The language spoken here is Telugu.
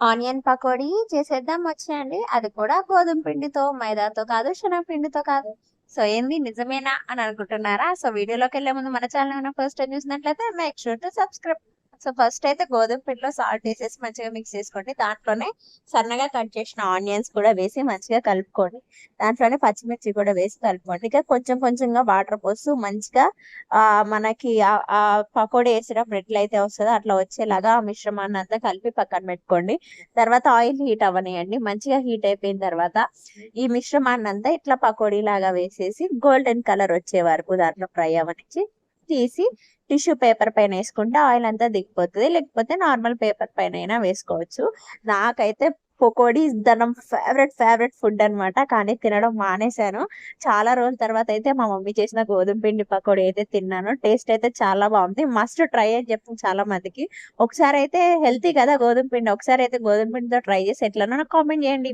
ఆనియన్ పకోడీ చేసేద్దాం వచ్చేయండి. అది కూడా గోధుమ పిండితో, మైదాతో కాదు, శనగపిండితో కాదు. సో ఏంది నిజమేనా అని అనుకుంటున్నారా? సో వీడియోలోకెళ్ళే ముందు మన ఛానల్ ఏమైనా ఫస్ట్ టైం చూసినట్లయితే make sure to subscribe. So first అయితే గోధుమ పిండిలో సాల్ట్ వేసేసి మంచిగా మిక్స్ చేసుకోండి. దాంట్లోనే సన్నగా కట్ చేసిన ఆనియన్స్ కూడా వేసి మంచిగా కలుపుకోండి. దాంట్లోనే పచ్చిమిర్చి కూడా వేసి కలుపుకోండి. ఇక కొంచెం కొంచెంగా వాటర్ పోస్తూ మంచిగా మనకి ఆ పకోడీ వేసినప్పుడు ఎట్లయితే వస్తుందో అట్లా వచ్చేలాగా ఆ మిశ్రమాన్ని అంతా కలిపి పక్కన పెట్టుకోండి. తర్వాత ఆయిల్ హీట్ అవ్వనియండి. మంచిగా హీట్ అయిపోయిన తర్వాత ఈ మిశ్రమాన్ని అంతా ఇట్లా పకోడీ లాగా వేసేసి గోల్డెన్ కలర్ వచ్చే వరకు దాంట్లో ఫ్రై అవ్వనిచ్చి తీసి టిష్యూ పేపర్ పైన వేసుకుంటే ఆయిల్ అంతా దిగిపోతుంది. లేకపోతే నార్మల్ పేపర్ పైన అయినా వేసుకోవచ్చు. నాకైతే పకోడీ ఫేవరెట్ ఫుడ్ అన్నమాట. కానీ తినడం మానేశాను. చాలా రోజుల తర్వాత అయితే మా మమ్మీ చేసిన గోధుమ పిండి పకోడీ అయితే తిన్నాను. టేస్ట్ అయితే చాలా బాగుంది. మస్ట్ ట్రై అని చెప్పు చాలా మందికి. ఒకసారి అయితే హెల్తీ కదా గోధుమ పిండి. ఒకసారి అయితే గోధుమ పిండితో ట్రై చేసి ఎట్లనో నాకు కామెంట్ చేయండి.